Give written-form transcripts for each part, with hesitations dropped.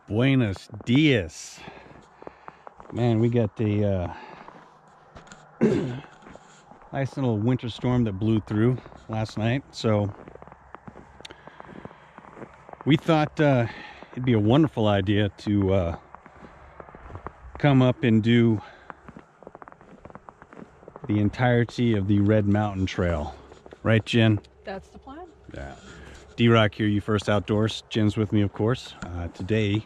Buenos dias. Man, we got the nice little winter storm that blew through last night. So we thought it'd be a wonderful idea to come up and do the entirety of the Red Mountain Trail. Right, Jen? That's the plan. Yeah. D-Rock here, You First Outdoors. Jen's with me, of course. Today,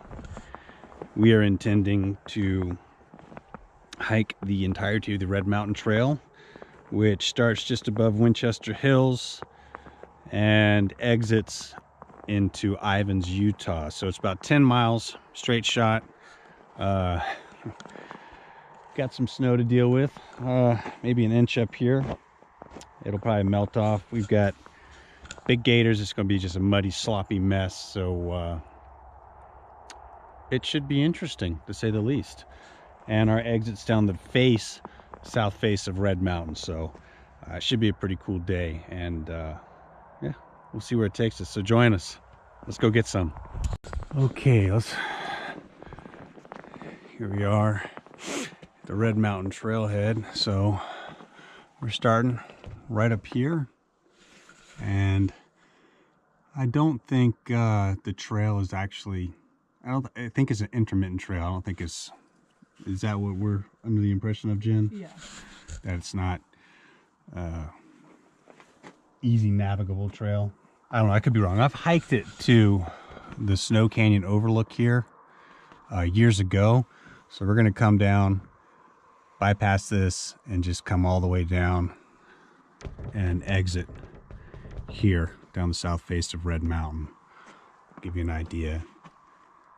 we are intending to hike the entirety of the Red Mountain Trail, which starts just above Winchester Hills and exits into Ivins, Utah. So it's about 10 miles, straight shot. Got some snow to deal with, maybe an inch up here. It'll probably melt off. We've got big gators. It's going to be just a muddy, sloppy mess. So it should be interesting, to say the least. And our exit's down the south face of Red Mountain. So it should be a pretty cool day. And yeah, we'll see where it takes us. So join us. Let's go get some. Okay, here we are, the Red Mountain Trailhead. So we're starting right up here. And I don't think the trail is actually, I think it's an intermittent trail. I don't think it's, is that what we're under the impression of, Jen? Yeah. That it's not easy navigable trail. I don't know, I could be wrong. I've hiked it to the Snow Canyon Overlook here years ago. So we're gonna come down, bypass this, and just come all the way down and exit here down the south face of Red Mountain. Give you an idea.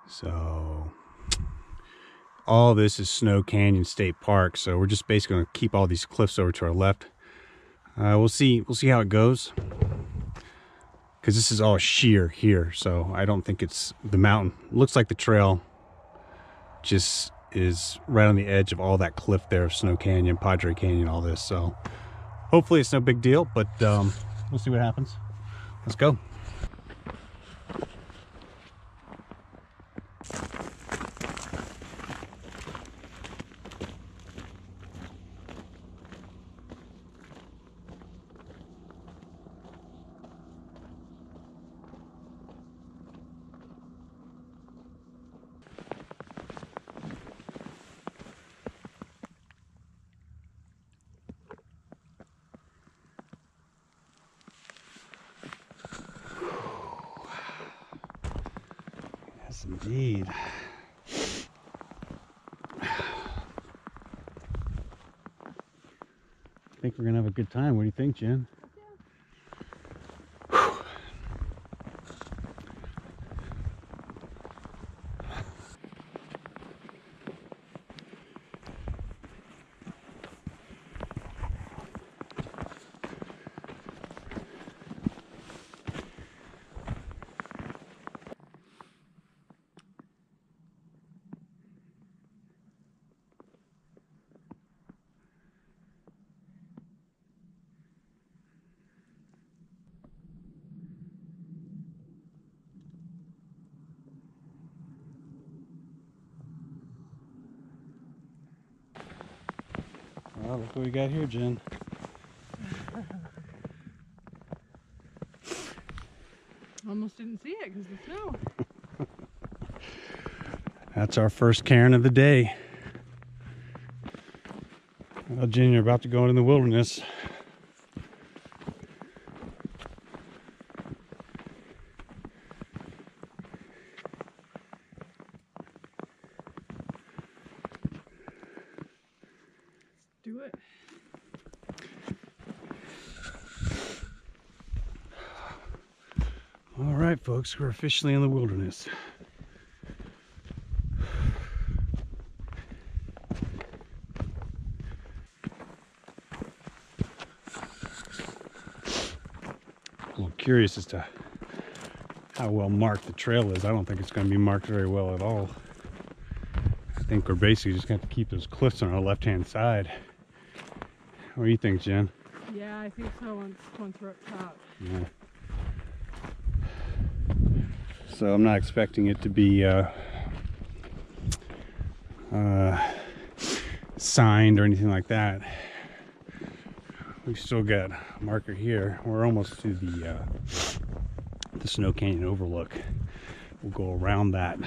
So all this is Snow Canyon State Park. So we're just basically gonna keep all these cliffs over to our left. We'll see how it goes, because this is all sheer here. So I don't think it's the mountain. Looks like the trail just is right on the edge of all that cliff there of Snow Canyon, Padre Canyon, all this. So hopefully it's no big deal, but we'll see what happens. Let's go. Yes, indeed. I think we're gonna have a good time. What do you think, Jen? Yeah. Well, look what we got here, Jen. Almost didn't see it because of the snow. That's our first cairn of the day. Well, Jen, you're about to go into the wilderness. Do it. All right, folks, we're officially in the wilderness. A little curious as to how well marked the trail is. I don't think it's going to be marked very well at all. I think we're basically just going to have to keep those cliffs on our left-hand side. What do you think, Jen? Yeah, I think so once we're up top. Yeah. So I'm not expecting it to be signed or anything like that. We've still got a marker here. We're almost to the Snow Canyon Overlook. We'll go around that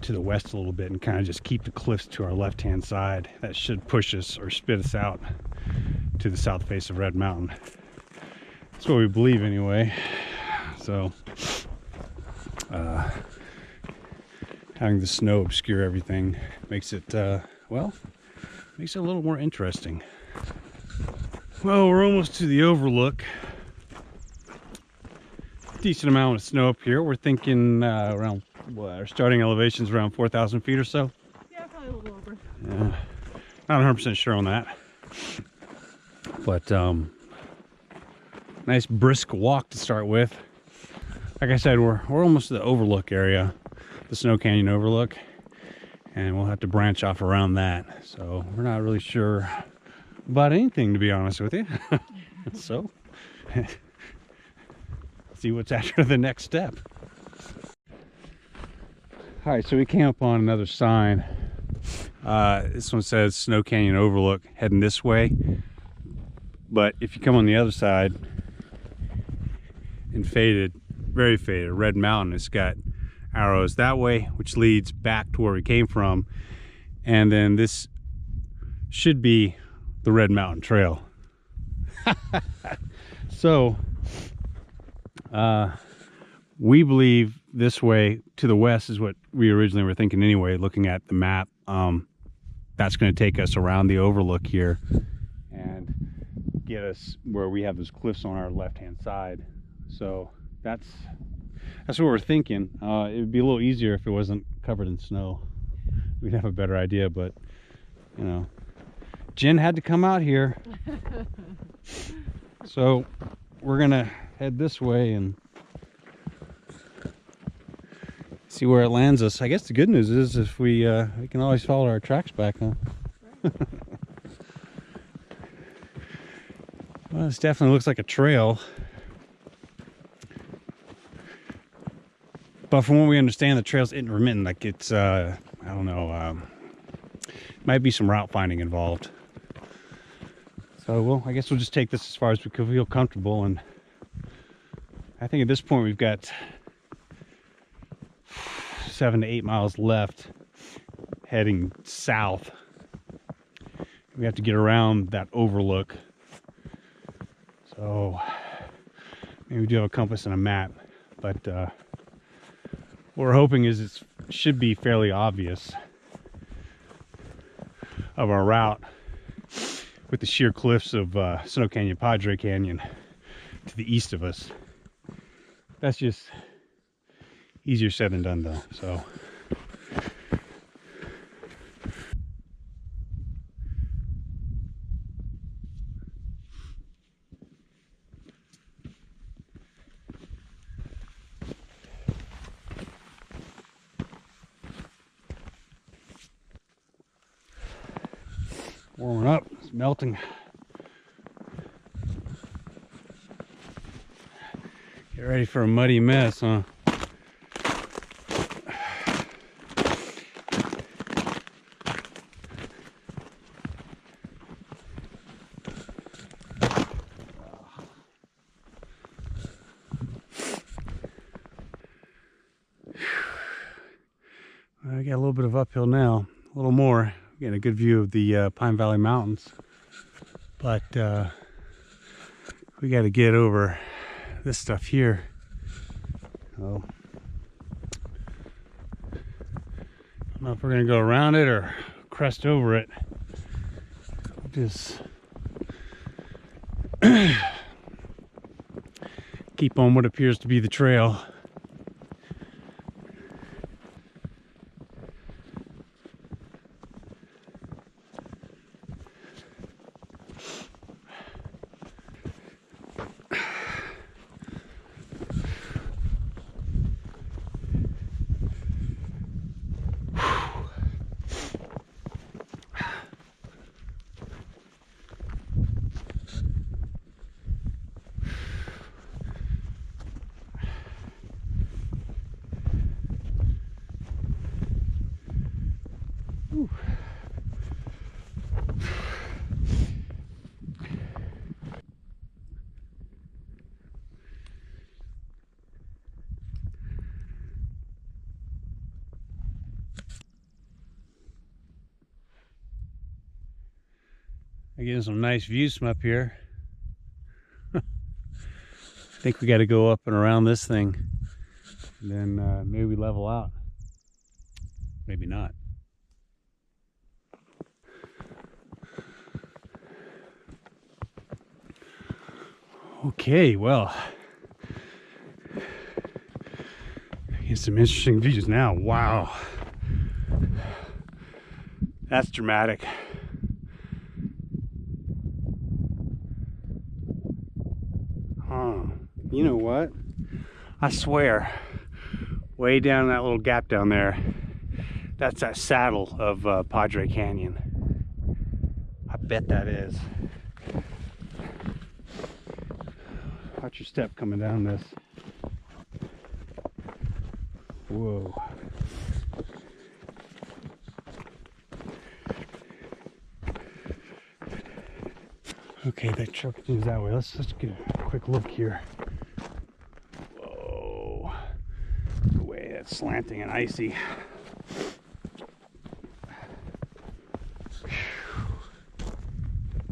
to the west a little bit and kind of just keep the cliffs to our left-hand side. That should push us or spit us out to the south face of Red Mountain. That's what we believe anyway. So having the snow obscure everything makes it well, makes it a little more interesting. Well, we're almost to the Overlook. Decent amount of snow up here. We're thinking around, well, our starting elevation's around 4,000 feet or so. Yeah, probably a little over. Yeah, not 100% sure on that. But nice brisk walk to start with. Like I said, we're almost to the Overlook area, the Snow Canyon Overlook, and we'll have to branch off around that. So we're not really sure about anything, to be honest with you. So see what's after the next step. All right, so we came up on another sign. This one says Snow Canyon Overlook, heading this way. But if you come on the other side and faded, very faded, Red Mountain, it's got arrows that way, which leads back to where we came from. And then this should be the Red Mountain Trail. So we believe this way to the west is what we originally were thinking anyway, looking at the map. That's going to take us around the Overlook here and get us where we have those cliffs on our left hand side. So that's what we're thinking. It would be a little easier if it wasn't covered in snow. We'd have a better idea, but you know, Jen had to come out here. So we're gonna head this way and see where it lands us. I guess the good news is if we can always follow our tracks back, huh? Right. Well, this definitely looks like a trail. But from what we understand, the trail's intermittent. Like it's, I don't know, might be some route finding involved. So, well, I guess we'll just take this as far as we can feel comfortable. And I think at this point we've got 7 to 8 miles left heading south. We have to get around that Overlook. So maybe we do have a compass and a map, but what we're hoping is it should be fairly obvious of our route with the sheer cliffs of Snow Canyon, Padre Canyon to the east of us. That's just easier said than done though. So warming up, it's melting. Get ready for a muddy mess, huh? I got a little bit of uphill now, a little more. Getting a good view of the Pine Valley Mountains, but we got to get over this stuff here. So I don't know if we're gonna go around it or crest over it. Just keep on what appears to be the trail. Whew. I'm getting some nice views from up here. I think we got to go up and around this thing, and then maybe we level out. Maybe not. Okay, well, get some interesting views now. Wow, that's dramatic. You know what? I swear, way down in that little gap down there, that's that saddle of Padre Canyon. I bet that is. Watch your step coming down this. Whoa. Okay, that truck continues that way. Let's get a quick look here. Whoa. The way that's slanting and icy.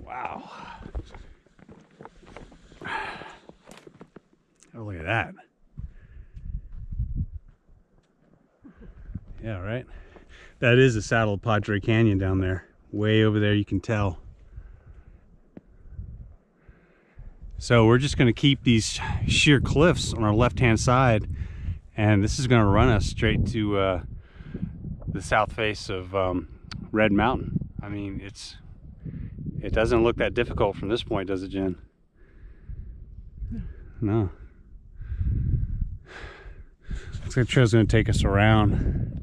Wow. Oh, look at that. Yeah, right? That is the saddle of Padre Canyon down there. Way over there, you can tell. So we're just going to keep these sheer cliffs on our left-hand side, and this is going to run us straight to the south face of Red Mountain. I mean, it doesn't look that difficult from this point, does it, Jen? No. Looks like the trail's going to take us around,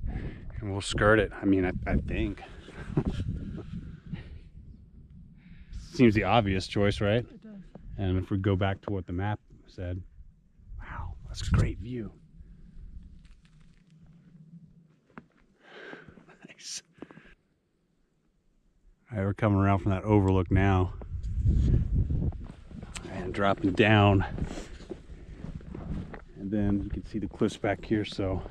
and we'll skirt it. I mean, I think. Seems the obvious choice, right? It does. And if we go back to what the map said, wow, that's a great view. Nice. All right, we're coming around from that overlook now and dropping down. And then you can see the cliffs back here, so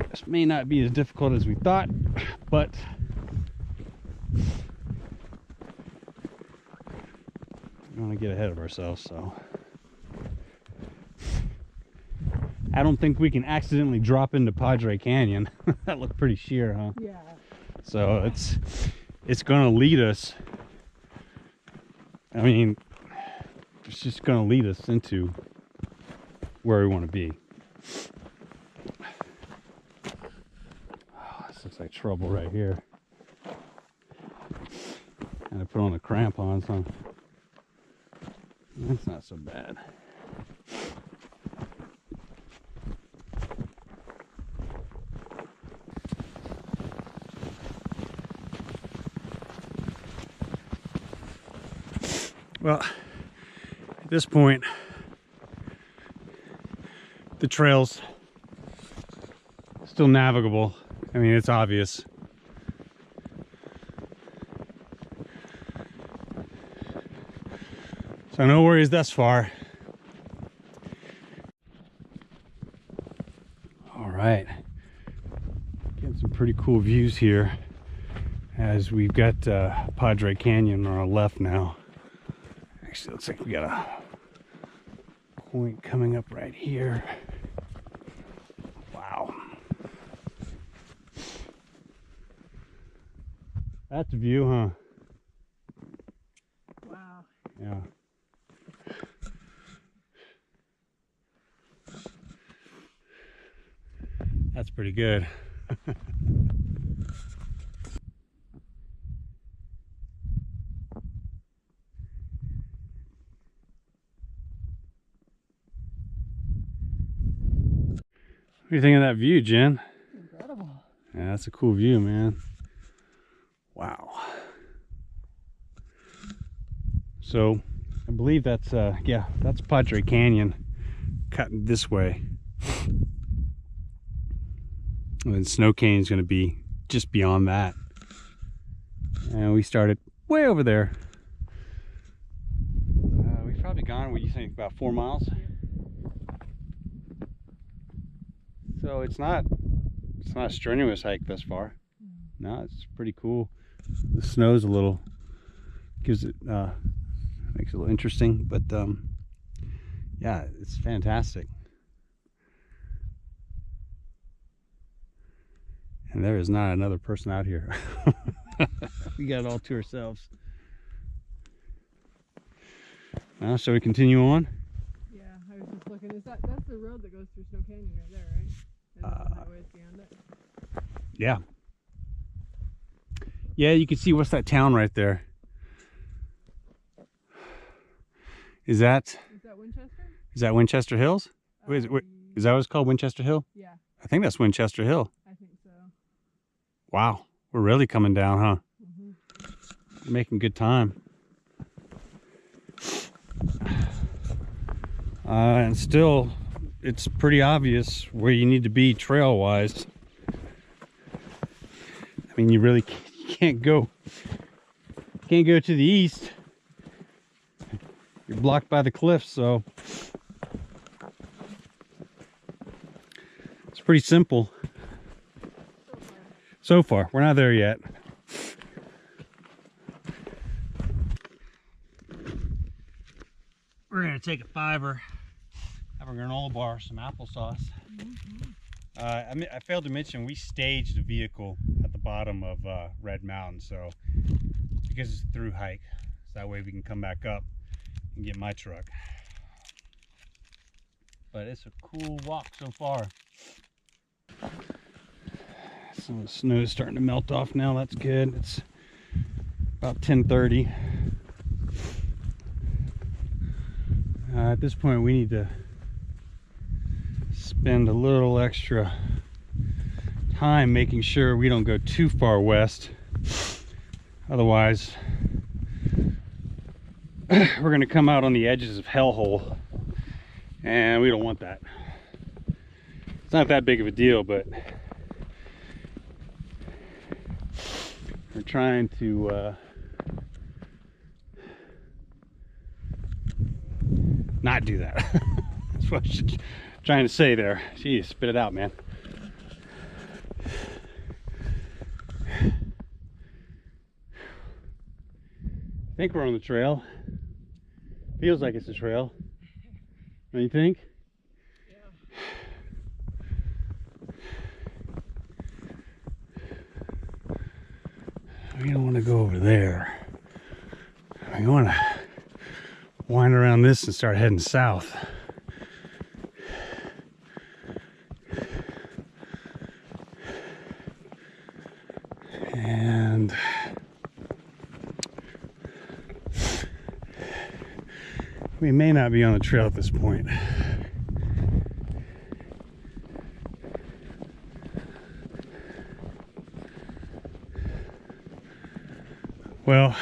this may not be as difficult as we thought, but we want to get ahead of ourselves, so I don't think we can accidentally drop into Padre Canyon. That looked pretty sheer, huh? Yeah. So it's gonna lead us. I mean, it's just gonna lead us into where we want to be. Oh, this looks like trouble right here. And I put on the crampons, huh? That's not so bad. Well, at this point, the trail's still navigable. I mean, it's obvious. So no worries thus far. All right, getting some pretty cool views here as we've got Padre Canyon on our left now. Actually, looks like we got a point coming up right here. Wow. That's a view, huh? Wow. Yeah. That's pretty good. What do you think of that view, Jen? Incredible. Yeah, that's a cool view, man. Wow. So, I believe that's, yeah, that's Padre Canyon cutting this way. And then Snow Canyon's going to be just beyond that. And we started way over there. We've probably gone, what do you think, about 4 miles? So it's not a strenuous hike thus far. No, it's pretty cool. The snow's a little, gives it, makes it a little interesting, but yeah, it's fantastic. And there is not another person out here. We got it all to ourselves. Now, shall we continue on? Yeah, I was just looking. That's the road that goes through Snow Canyon right there, right? And the highways beyond it. Yeah. Yeah, you can see what's that town right there. Is that Winchester? Is that Winchester Hills? Is that what it's called, Winchester Hill? Yeah, I think that's Winchester Hill. I think so. Wow, we're really coming down, huh? Mm-hmm. Making good time. And still, it's pretty obvious where you need to be trail-wise. I mean, you really can't go to the east. You're blocked by the cliffs, so it's pretty simple. So far, we're not there yet. We're gonna take a $5, have a granola bar, some applesauce. I failed to mention we staged a vehicle at the bottom of Red Mountain, so because it's a through hike, so that way we can come back up and get my truck. But it's a cool walk so far. Some of the snow is starting to melt off now. That's good. It's about 10:30. At this point, we need to spend a little extra time making sure we don't go too far west. Otherwise, we're going to come out on the edges of Hellhole, and we don't want that. It's not that big of a deal, but we're trying to not do that. That's what I'm trying to say there. Geez, spit it out, man. I think we're on the trail. Feels like it's a trail. Don't you think? We don't want to go over there. We want to wind around this and start heading south. And we may not be on the trail at this point. Well,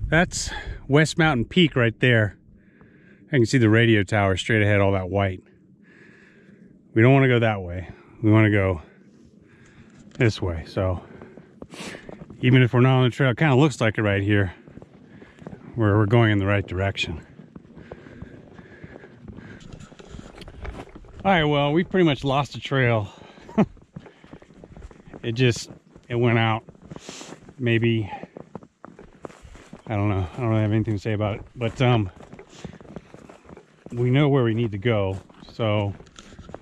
that's West Mountain Peak right there. I can see the radio tower straight ahead, all that white. We don't want to go that way. We want to go this way. So even if we're not on the trail, it kind of looks like it right here, where we're going in the right direction. All right, well, we pretty much lost the trail. It went out. Maybe, I don't know. I don't really have anything to say about it, but we know where we need to go. So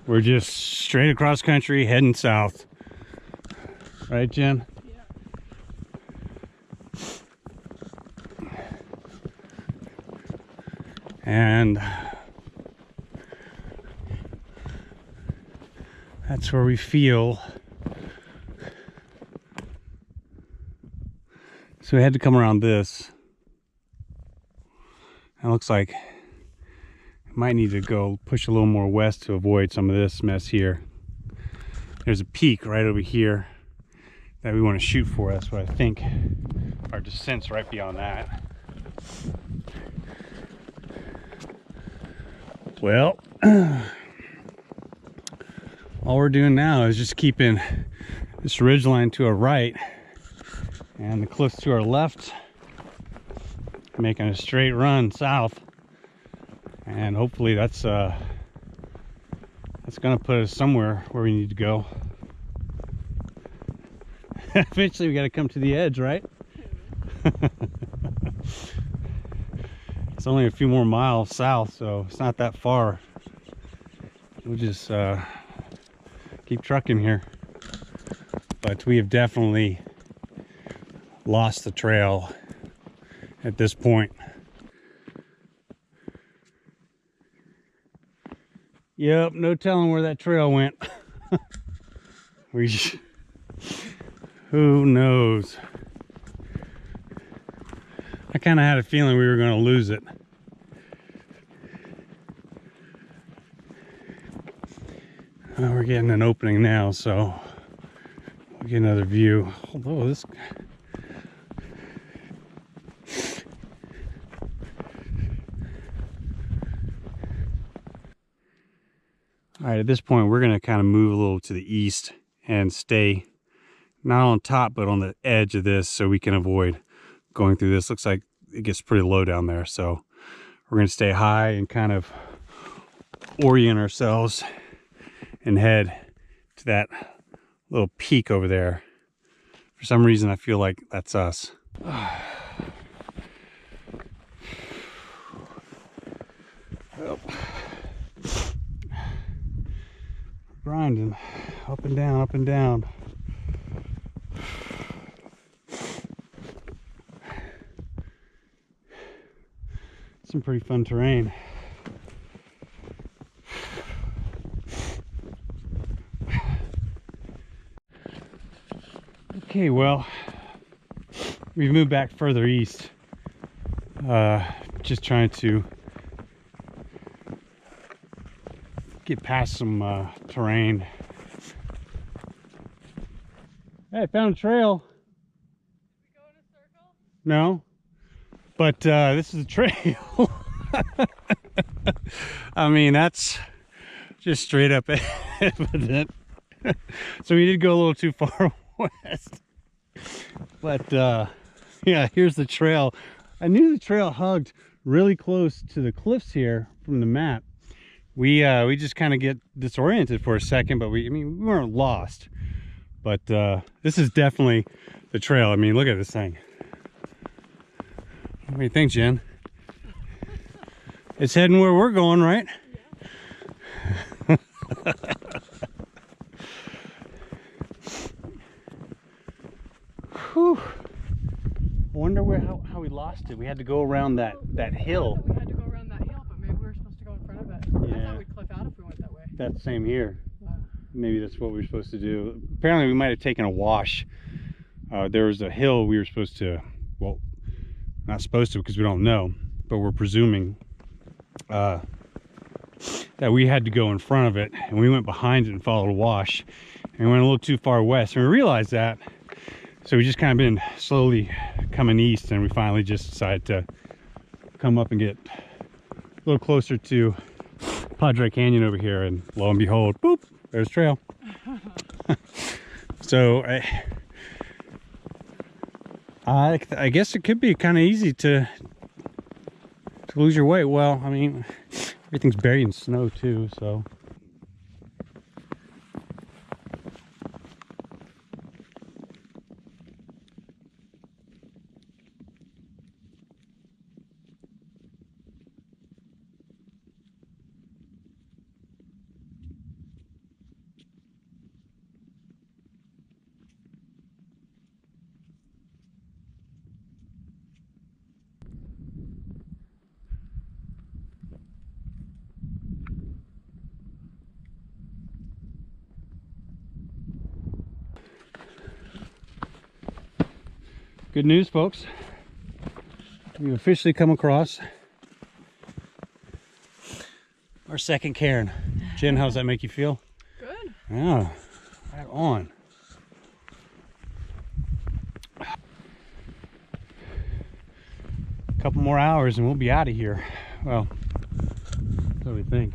we're just straight across country heading south. Right, Jen? Yeah. And that's where we feel. So we had to come around this. It looks like we might need to go push a little more west to avoid some of this mess here. There's a peak right over here that we want to shoot for. That's what I think. Our descent's right beyond that. Well, all we're doing now is just keeping this ridge line to our right and the cliffs to our left, making a straight run south, and hopefully that's gonna put us somewhere where we need to go. Eventually we got to come to the edge, right? It's only a few more miles south, so it's not that far. We'll just keep trucking here. But we have definitely lost the trail at this point. Yep, no telling where that trail went. Who knows? I kind of had a feeling we were going to lose it. We're getting an opening now, so we'll get another view. Although this... Alright, at this point we're going to kind of move a little to the east and stay not on top but on the edge of this so we can avoid going through this. Looks like it gets pretty low down there, so we're going to stay high and kind of orient ourselves and head to that little peak over there. For some reason I feel like that's us. Oh. Grinding up and down, up and down. Some pretty fun terrain. Okay, well, we've moved back further east. Just trying to get past some terrain. Hey, I found a trail. Did we go in a circle? No, but this is a trail. I mean, that's just straight up evident. So we did go a little too far west. But yeah, here's the trail. I knew the trail hugged really close to the cliffs here from the map. We just kind of get disoriented for a second, but I mean, we weren't lost. But this is definitely the trail. I mean, look at this thing. What do you think, Jen? It's heading where we're going, right? Yeah. Whew. I wonder how we lost it. We had to go around that hill. We had to go around that hill, but maybe we were supposed to go in front of it. Yeah. I thought we'd cliff out if we went that way. That's the same here. Yeah. Maybe that's what we were supposed to do. Apparently we might have taken a wash. There was a hill we were supposed to, well, not supposed to because we don't know, but we're presuming that we had to go in front of it, and we went behind it and followed a wash, and we went a little too far west, and we realized that. So we just kind of been slowly coming east, and we finally just decided to come up and get a little closer to Padre Canyon over here, and lo and behold, boop, there's trail. So I guess it could be kind of easy to lose your way. Well, I mean, everything's buried in snow too, so. Good news, folks. We've officially come across our second cairn. Jen, how's that make you feel? Good. Yeah, right on. A couple more hours and we'll be out of here. Well, that's what we think.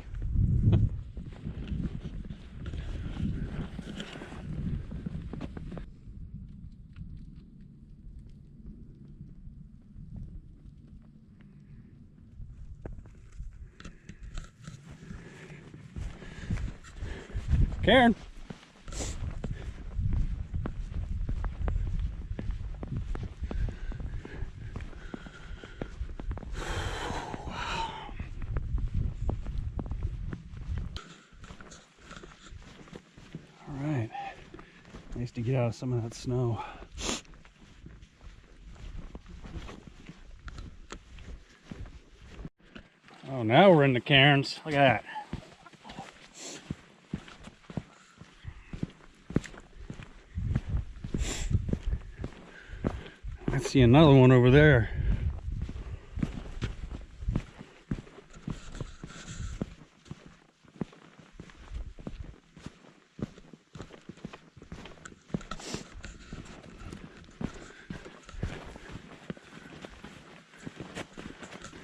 Karen. All right. Nice to get out of some of that snow. Oh, now we're in the cairns. Look at that. I see another one over there.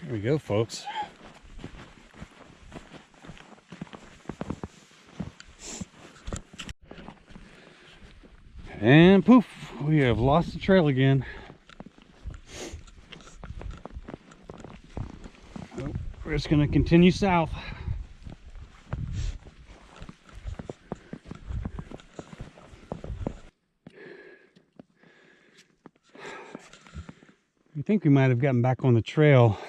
Here we go, folks. And poof, we have lost the trail again. Oh, we're just gonna continue south. I think we might have gotten back on the trail.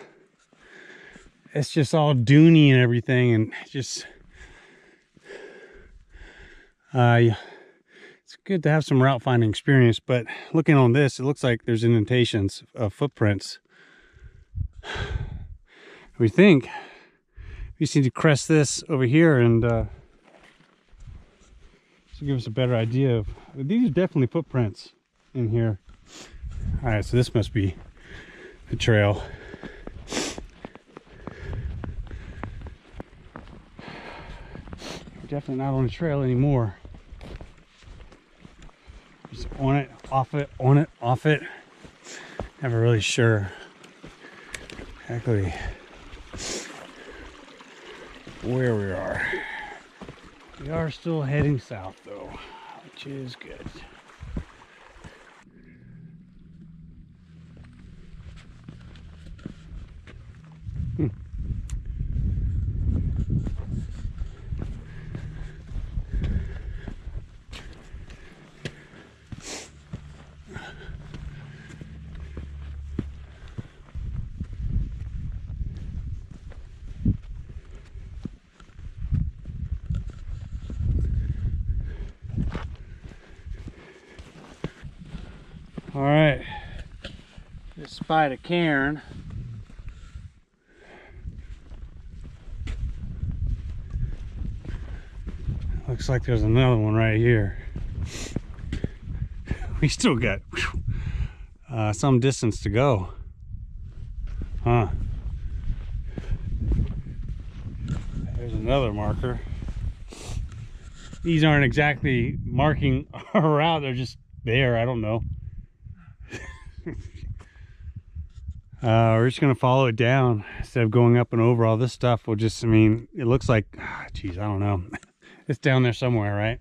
It's just all duney and everything, and just it's good to have some route finding experience, but looking on this, it looks like there's indentations of footprints. We think we just need to crest this over here and to give us a better idea of, these are definitely footprints in here. All right, so this must be the trail. We're definitely not on the trail anymore. Just on it, off it, on it, off it. Never really sure exactly where we are. We are still heading south though, which is good. All right, just spied a cairn. Looks like there's another one right here. We still got some distance to go. Huh. There's another marker. These aren't exactly marking our route, they're just there, I don't know. We're just gonna follow it down instead of going up and over all this stuff. We'll just, I mean, it looks like, geez, I don't know. It's down there somewhere, right?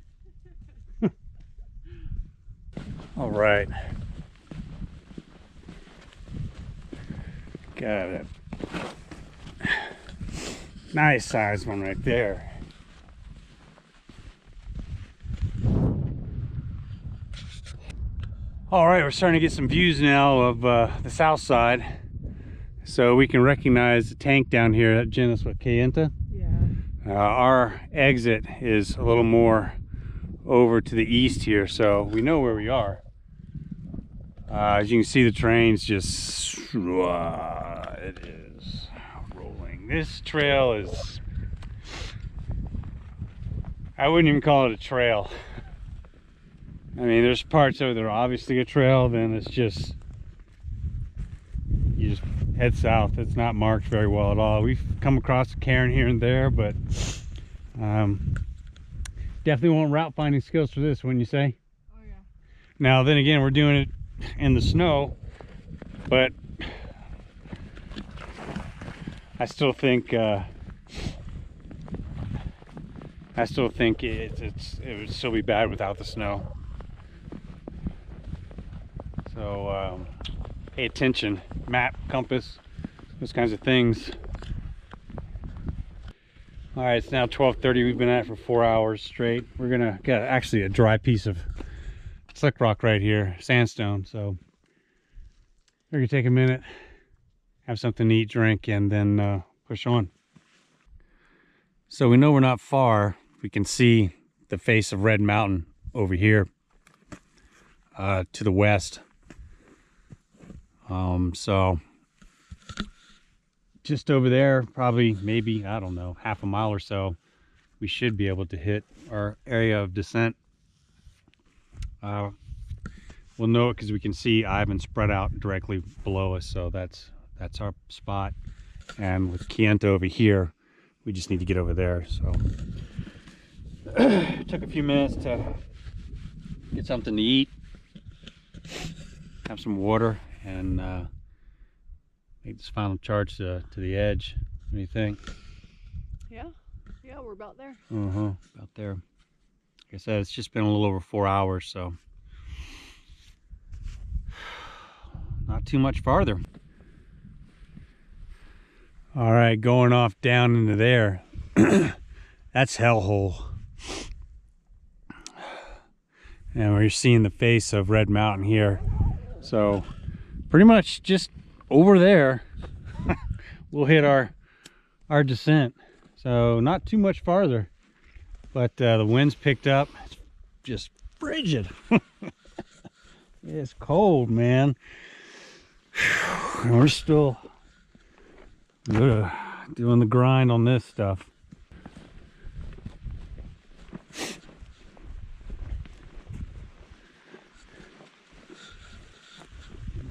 All right. Got it. Nice size one right there. All right, we're starting to get some views now of the south side, so we can recognize the tank down here. Jen, that's what, Kayenta? Yeah. Our exit is a little more over to the east here, so we know where we are. As you can see, the train's just, it is rolling. This trail is, I wouldn't even call it a trail. I mean, there's parts of it that are obviously a trail, then it's just, you just head south. It's not marked very well at all. We've come across a cairn here and there, but definitely want route finding skills for this, wouldn't you say? Oh yeah. Now, then again, we're doing it in the snow, but I still think it would still be bad without the snow. So pay attention, map, compass, those kinds of things. All right, it's now 12:30. We've been at it for 4 hours straight. We're gonna get actually a dry piece of slick rock right here, sandstone. So we're gonna take a minute, have something to eat, drink, and then push on. So we know we're not far. We can see the face of Red Mountain over here to the west. So just over there, probably maybe, I don't know, half a mile or so, we should be able to hit our area of descent. We'll know it because we can see Ivins spread out directly below us, so that's our spot. And with Kienta over here, we just need to get over there. So took a few minutes to get something to eat, have some water, and make this final charge to the edge. What do you think? Yeah, we're about there. About there. Like I said, it's just been a little over 4 hours, so not too much farther. All right, going off down into there. That's Hellhole. And we're seeing the face of Red Mountain here. So pretty much just over there, we'll hit our descent. So not too much farther, but the wind's picked up. It's just frigid. It's cold, man. And we're still doing the grind on this stuff.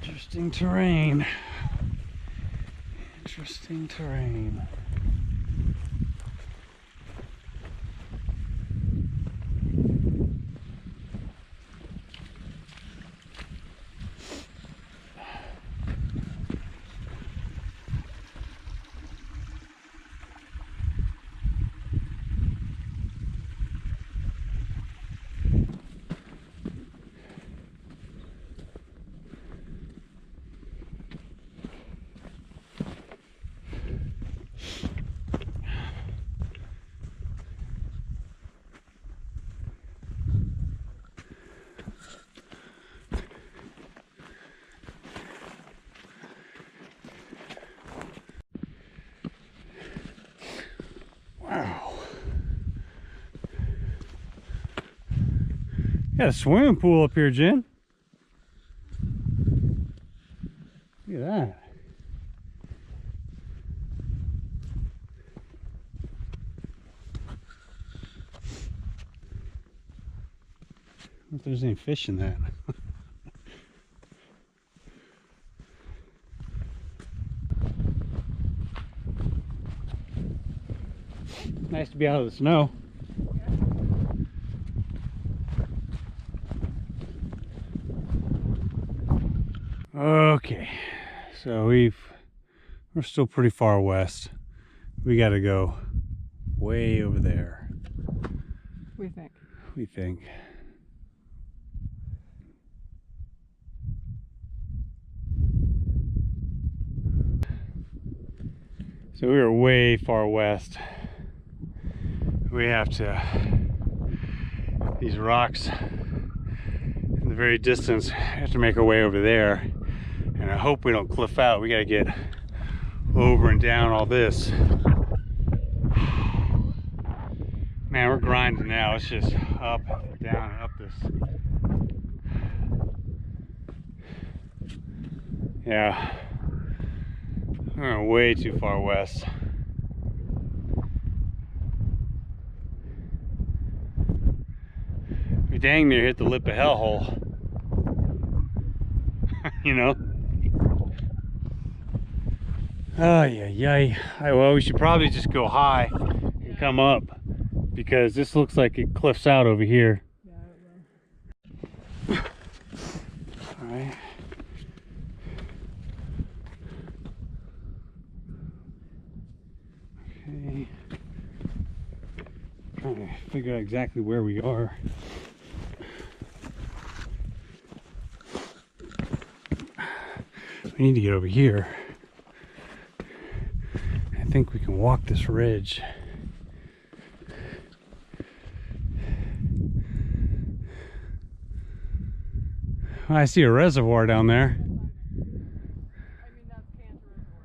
Interesting terrain. Interesting terrain. Wow. Got a swimming pool up here, Jen. Look at that. I wonder if there's any fish in that. Nice to be out of the snow. Okay, so we're still pretty far west. We got to go way over there. We think. We think. So we are way far west. We have to, these rocks in the very distance, we have to make our way over there. And I hope we don't cliff out. We gotta get over and down all this. Man, we're grinding now. It's just up, down, and up this. Yeah. We're way too far west. We dang near hit the lip of Hellhole. You know? Oh, yeah. Well, we should probably just go high and come up, because this looks like it cliffs out over here. Yeah, it will. All right. Okay. Trying to figure out exactly where we are. We need to get over here. I think we can walk this ridge I see a reservoir down there. I mean, that's Cancer Reservoir.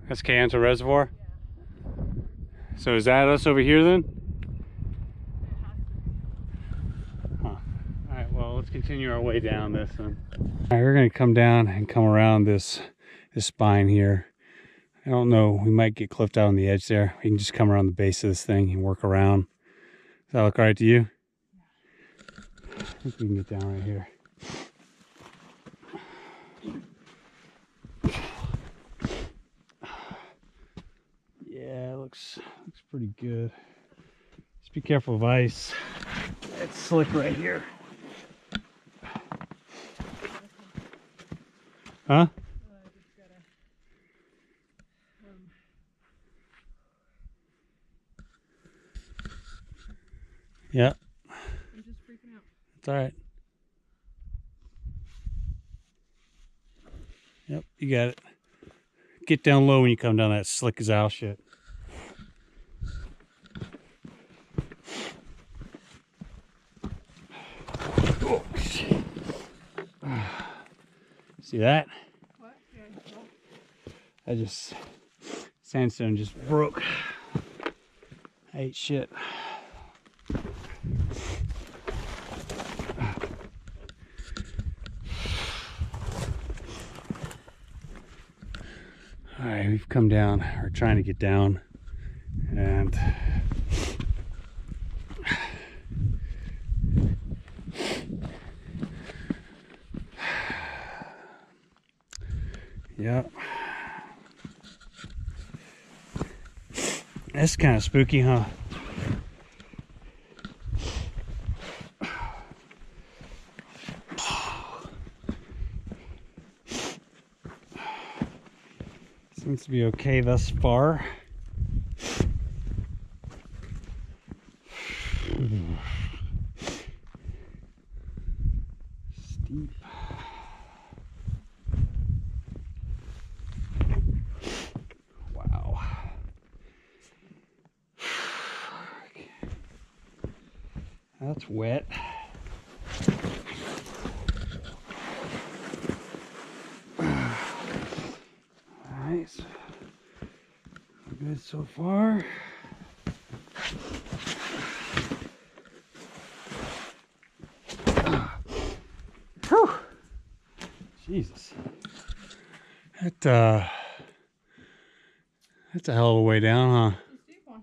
That's Cancer Reservoir. Yeah. So is that us over here then? It has to be. Huh. Alright, well, let's continue our way down this one. Alright, we're gonna come down and come around this spine here. I don't know, we might get clipped out on the edge there. We can just come around the base of this thing and work around. Does that look all right to you? Yeah. I think we can get down right here. Yeah, it looks pretty good. Just be careful of ice. It's slick right here. Huh? Just gotta, Yeah. I'm just freaking out. It's all right. Yep, you got it. Get down low when you come down that slick as owl shit. Oh, shit. See that? What? Yeah. Well, I just, sandstone just broke. I ate shit. All right, we've come down, or trying to get down, and yep. That's kind of spooky, huh? Seems to be okay thus far. Steep. Wow. That's wet. Nice. Good so far. Whew. Jesus. That's a hell of a way down, huh? it's a steep one.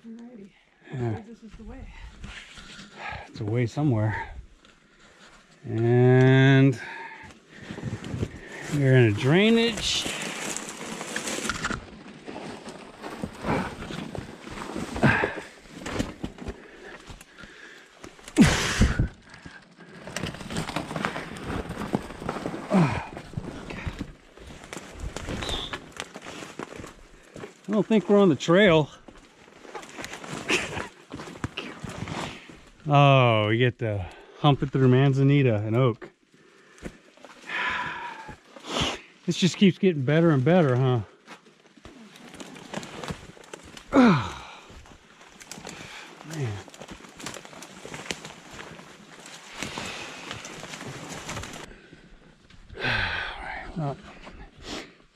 Alrighty. Yeah. This is the way. It's a way somewhere. And we're in a drainage. I don't think we're on the trail. Oh, we get to hump it through manzanita and oak. This just keeps getting better and better, huh? Oh, man. All right, well,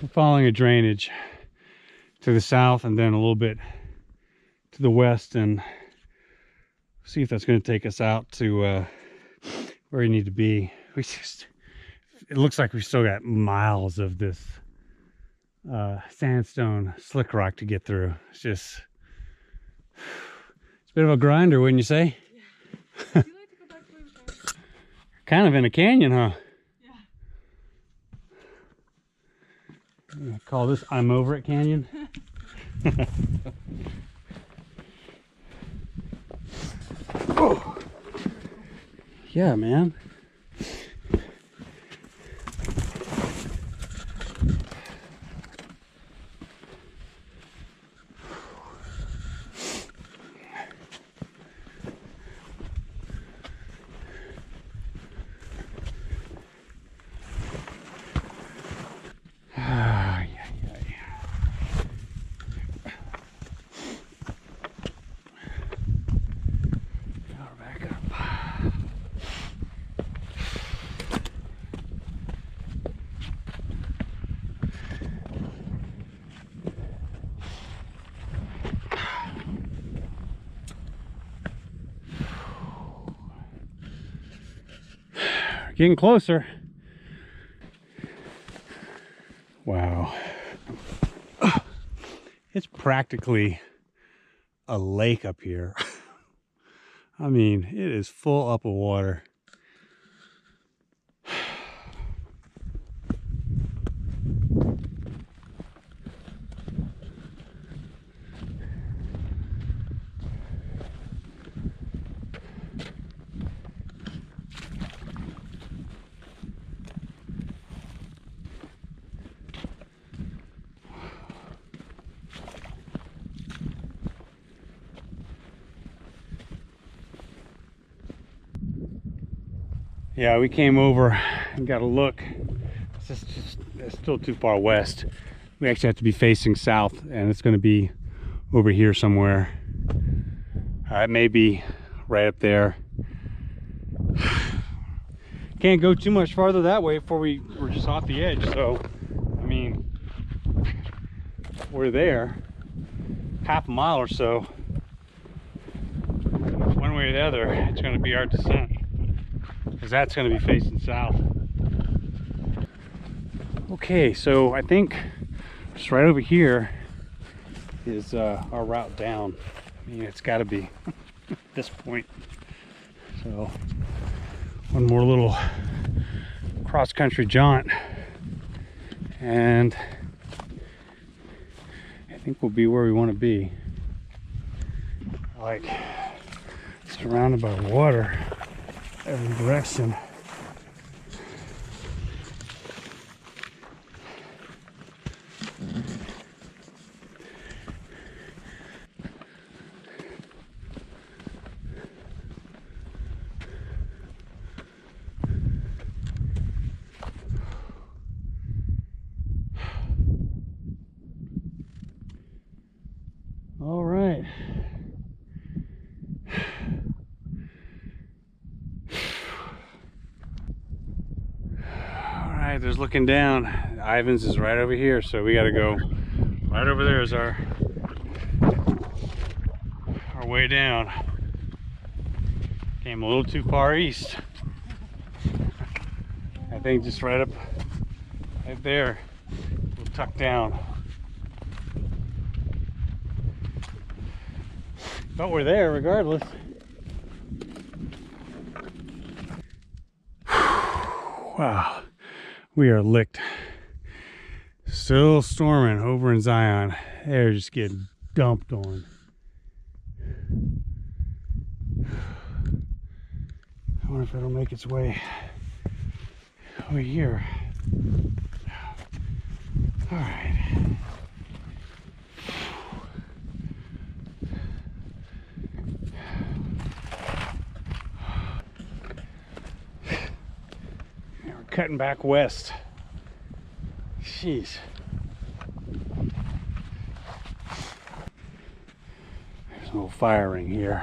we're following a drainage to the south and then a little bit to the west, and see if that's going to take us out to where we need to be. It looks like we've still got miles of this sandstone slick rock to get through. It's a bit of a grinder, wouldn't you say? Yeah. Do you like to go back to where we came? Kind of in a canyon, huh? Yeah. Call this I'm Over It Canyon. Oh. Yeah, man. getting closer. Wow. It's practically a lake up here. I mean, it is full up of water. Yeah, we came over and got a look. It's still too far west. We actually have to be facing south, and it's going to be over here somewhere. It may be right up there. Can't go too much farther that way before we're just off the edge. So, I mean, we're there, half a mile or so. One way or the other, it's going to be our descent, because that's going to be facing south. Okay, so I think just right over here is our route down. I mean, it's got to be at this point. So one more little cross-country jaunt, and I think we'll be where we want to be. Like, surrounded by water every direction. All right. There's looking down. Ivins is right over here, so we got to go right over there is our way down. Came a little too far east. I think just right there, we'll tuck down. But we're there regardless. Wow. We are licked. Still storming over in Zion. They're just getting dumped on. I wonder if it'll make its way over here. All right. Cutting back west. Jeez. There's no firing here.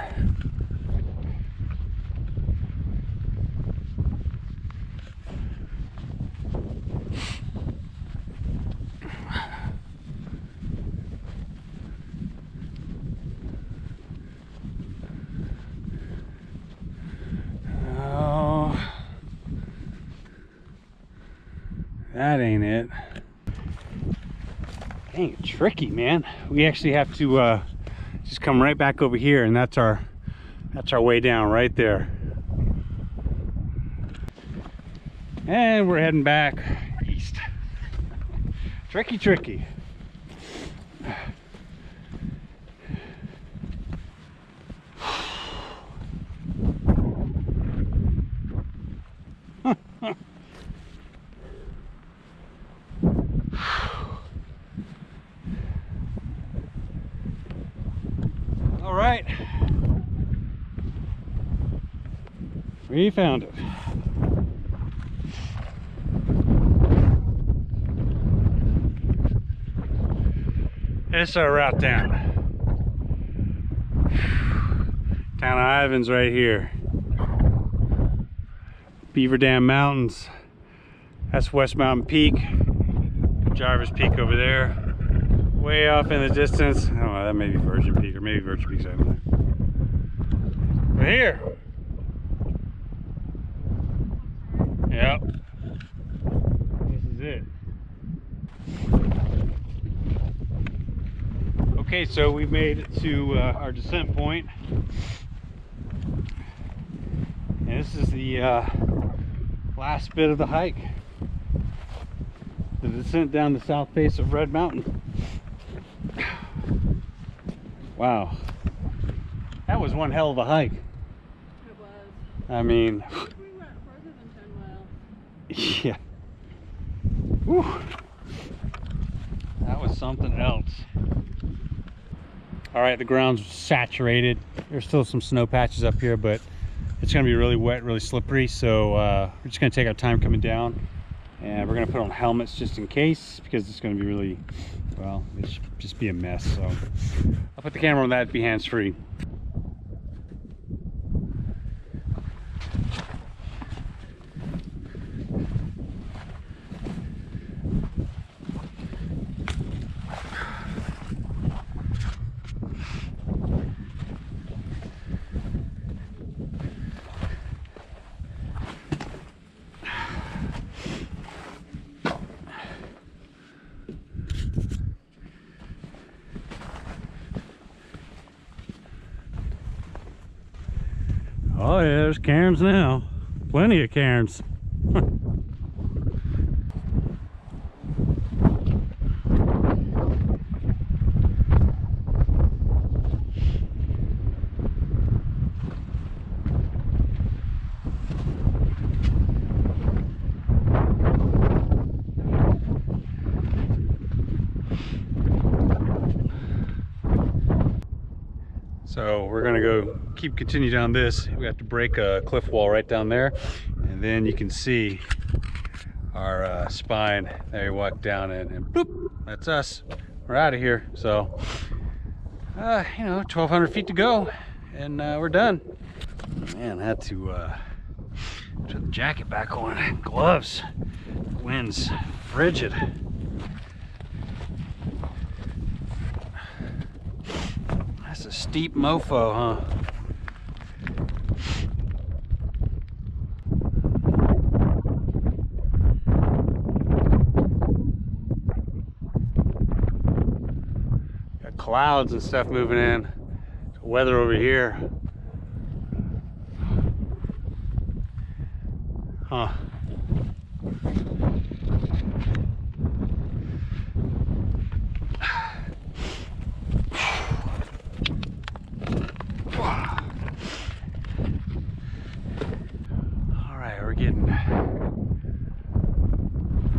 That ain't it. Dang, tricky, man. We actually have to just come right back over here, and that's our way down right there. And we're heading back east. Tricky. All right, we found it. This is our route down. Town of Ivins right here. Beaver Dam Mountains. That's West Mountain Peak. Jarvis Peak over there. Way off in the distance. I don't know, that may be Virgin Peak, or maybe Virgin Peak's over there. But here. Okay, so we've made it to our descent point. And this is the last bit of the hike. The descent down the south face of Red Mountain. Wow. That was one hell of a hike. It was. I mean, I think we went further than 10 miles. yeah. Whew. That was something else. All right, the ground's saturated. There's still some snow patches up here, but it's gonna be really wet, really slippery. So we're just gonna take our time coming down, and we're gonna put on helmets just in case, because it's gonna be really, well, it should just be a mess. So I'll put the camera on that, be hands-free. Oh yeah, there's cairns now. Plenty of cairns. So we're gonna go continue down this. We have to break a cliff wall right down there, and then you can see our spine. There you walk down it, and boop, that's us. We're out of here. So you know, 1,200 feet to go, and we're done. Man, I had to put the jacket back on. Gloves. The wind's frigid. That's a steep mofo, huh? Got clouds and stuff moving in. Weather over here. Huh.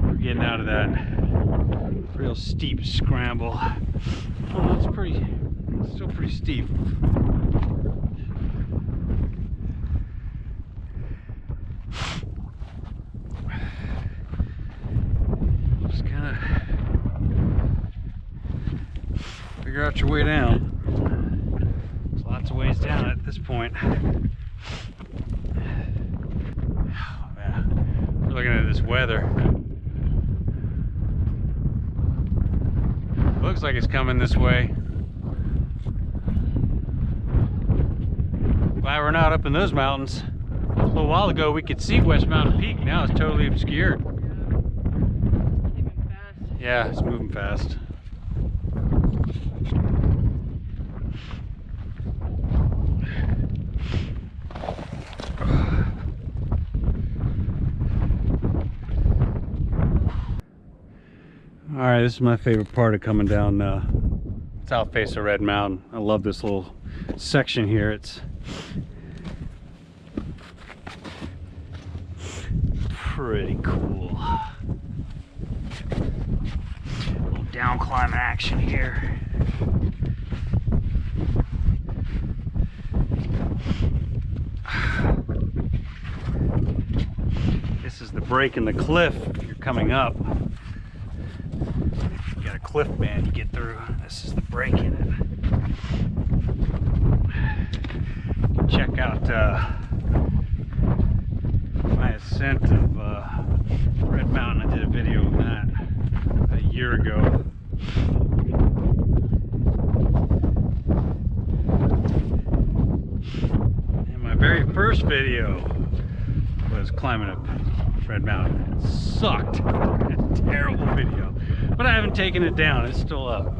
We're getting out of that real steep scramble. Oh, it's still pretty steep. Just kind of figure out your way down. There's lots of ways down at this point. Looking at this weather, looks like it's coming this way. Glad we're not up in those mountains. A little while ago we could see West Mountain Peak. Now it's totally obscured. Yeah, it's moving fast. All right, this is my favorite part of coming down south face of Red Mountain. I love this little section here. It's pretty cool. A little down climb action here. This is the break in the cliff if you're coming up. You got a cliff band you get through. This is the break in it. You can check out my ascent of Red Mountain. I did a video on that a year ago. And my very first video was climbing up Red Mountain. It sucked. A terrible video. But I haven't taken it down. It's still up.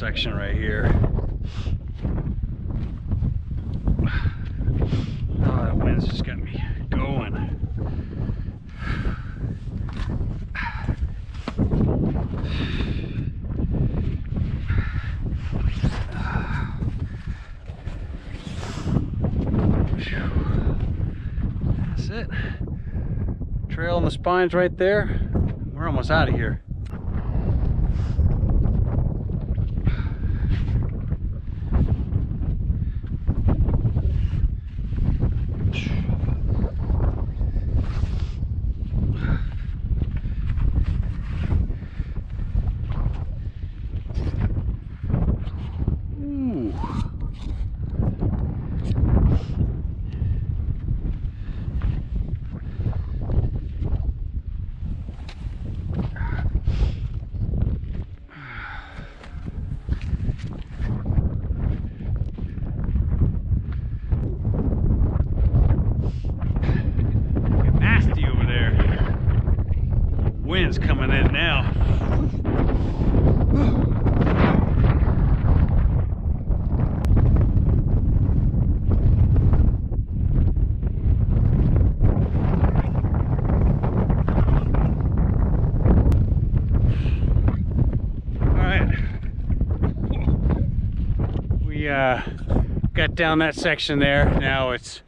section right here. Oh, that wind's just got me going. That's it. Trail on the spines right there. We're almost out of here. Wind's coming in now. All right, we got down that section there. Now it's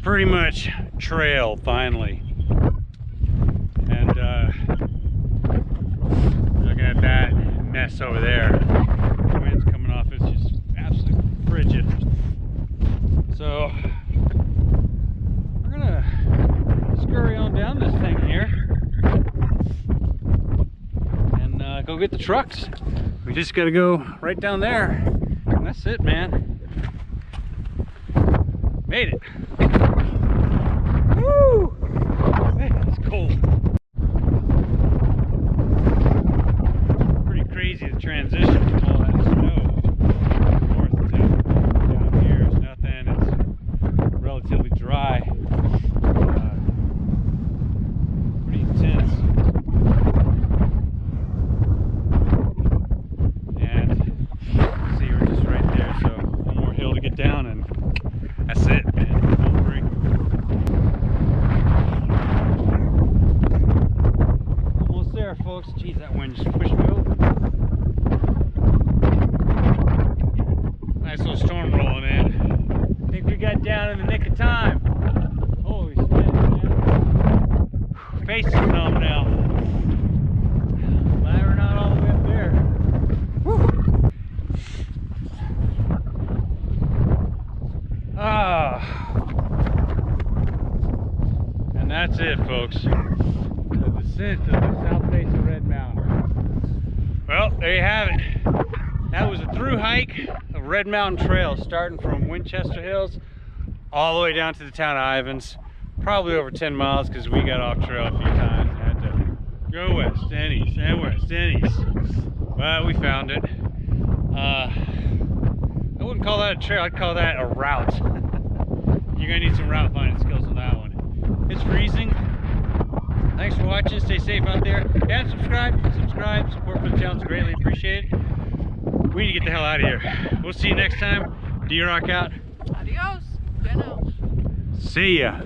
pretty much trail finally. Looking at that mess over there, the wind's coming off, it's just absolutely frigid. So we're gonna scurry on down this thing here and go get the trucks. We just gotta go right down there, and that's it, man. Made it. Woo! Man, it's cold. Crazy the transition from all that snow north to down here is nothing. It's relatively dry, pretty intense, and see we're just right there. So one more hill to get down, and that's it, man. Feel free. Almost there, folks. Jeez, that wind just pushed me over. Nice little storm rolling in. I think we got down in the nick of time. Holy shit, man. Face is numb now. Glad we're not all the way up there. Woo. Ah. And that's it, folks. The descent of the south face of Red Mountain. Well, there you have it. That was a through hike of Red Mountain Trail, starting from Winchester Hills all the way down to the town of Ivins. Probably over 10 miles because we got off trail a few times. I had to go west and east and west and east. But we found it. I wouldn't call that a trail, I'd call that a route. You're gonna need some route finding skills on that one. It's freezing. Thanks for watching. Stay safe out there. And subscribe. Support for the channel is greatly appreciated. We need to get the hell out of here. We'll see you next time. D-Rock out. Adios. Jen out. See ya.